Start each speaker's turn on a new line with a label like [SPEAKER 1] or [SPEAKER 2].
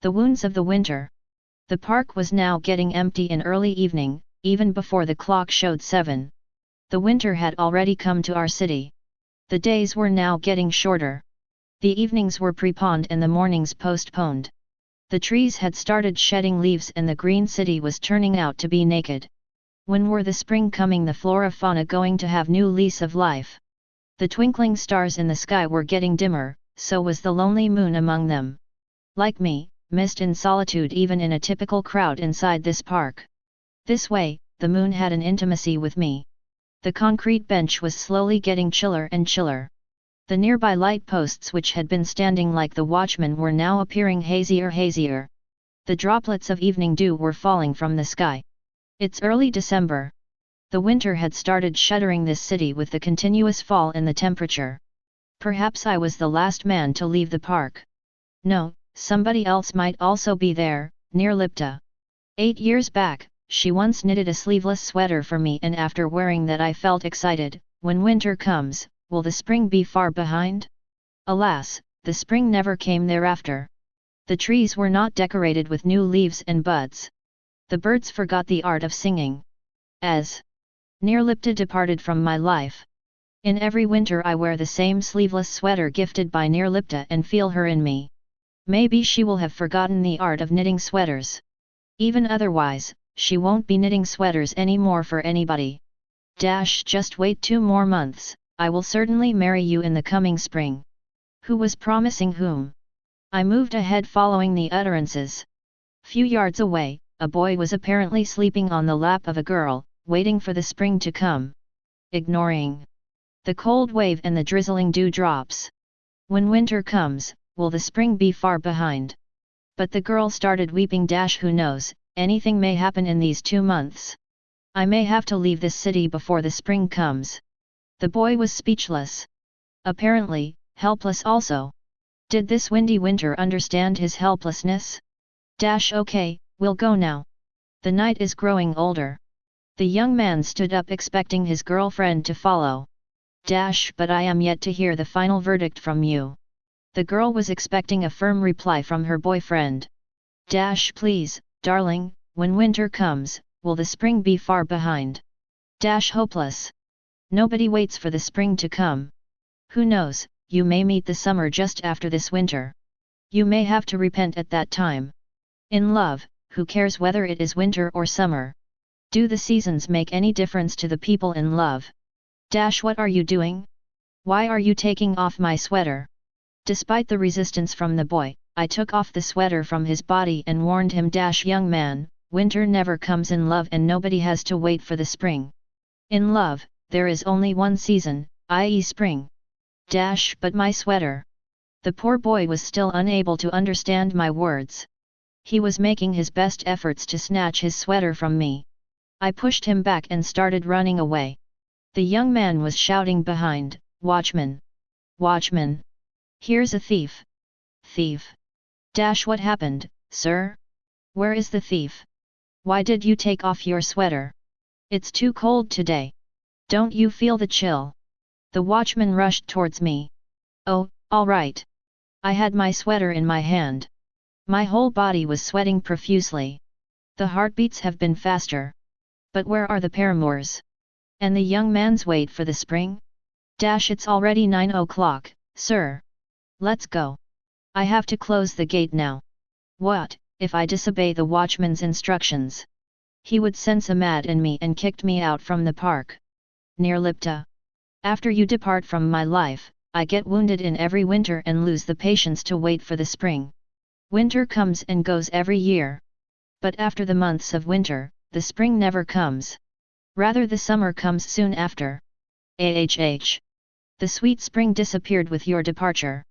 [SPEAKER 1] The wounds of the winter. The park was now getting empty in early evening, even before the clock showed 7. The winter had already come to our city. The days were now getting shorter. The evenings were preponed and the mornings postponed. The trees had started shedding leaves and the green city was turning out to be naked. When were the spring coming, the flora-fauna going to have new lease of life? The twinkling stars in the sky were getting dimmer, so was the lonely moon among them. Like me, missed in solitude even in a typical crowd inside this park. This way, the moon had an intimacy with me. The concrete bench was slowly getting chiller and chiller. The nearby light posts which had been standing like the watchman were now appearing hazier. The droplets of evening dew were falling from the sky. It's early December. The winter had started shuddering this city with the continuous fall in the temperature. Perhaps I was the last man to leave the park. No, somebody else might also be there, Nirlipta. 8 years back, she once knitted a sleeveless sweater for me, and after wearing that I felt excited. When winter comes, will the spring be far behind? Alas, the spring never came thereafter. The trees were not decorated with new leaves and buds. The birds forgot the art of singing. As Nirlipta departed from my life. In every winter I wear the same sleeveless sweater gifted by Nirlipta and feel her in me. Maybe she will have forgotten the art of knitting sweaters. Even otherwise, she won't be knitting sweaters anymore for anybody. Just wait 2 more months, I will certainly marry you in the coming spring. Who was promising whom? I moved ahead following the utterances. Few yards away, a boy was apparently sleeping on the lap of a girl, waiting for the spring to come. Ignoring the cold wave and the drizzling dewdrops. When winter comes, will the spring be far behind? But the girl started weeping. Who knows, anything may happen in these 2 months. I may have to leave this city before the spring comes. The boy was speechless. Apparently, helpless also. Did this windy winter understand his helplessness? Okay, we'll go now. The night is growing older. The young man stood up expecting his girlfriend to follow. But I am yet to hear the final verdict from you. The girl was expecting a firm reply from her boyfriend. Please, darling, when winter comes, will the spring be far behind? Hopeless. Nobody waits for the spring to come. Who knows, you may meet the summer just after this winter. You may have to repent at that time. In love, who cares whether it is winter or summer? Do the seasons make any difference to the people in love? What are you doing? Why are you taking off my sweater? Despite the resistance from the boy, I took off the sweater from his body and warned him. Young man, winter never comes in love and nobody has to wait for the spring. In love, there is only one season, i.e. spring. But my sweater. The poor boy was still unable to understand my words. He was making his best efforts to snatch his sweater from me. I pushed him back and started running away. The young man was shouting behind, "Watchman! Watchman! Here's a thief! Thief!" What happened, sir? Where is the thief? Why did you take off your sweater? It's too cold today. Don't you feel the chill? The watchman rushed towards me. Oh, all right. I had my sweater in my hand. My whole body was sweating profusely. The heartbeats have been faster. But where are the paramours? And the young man's wait for the spring? It's already 9 o'clock, sir. Let's go. I have to close the gate now. What, if I disobey the watchman's instructions? He would sense a mad in me and kicked me out from the park. Nirlipta. After you depart from my life, I get wounded in every winter and lose the patience to wait for the spring. Winter comes and goes every year. But after the months of winter, the spring never comes. Rather the summer comes soon after. The sweet spring disappeared with your departure.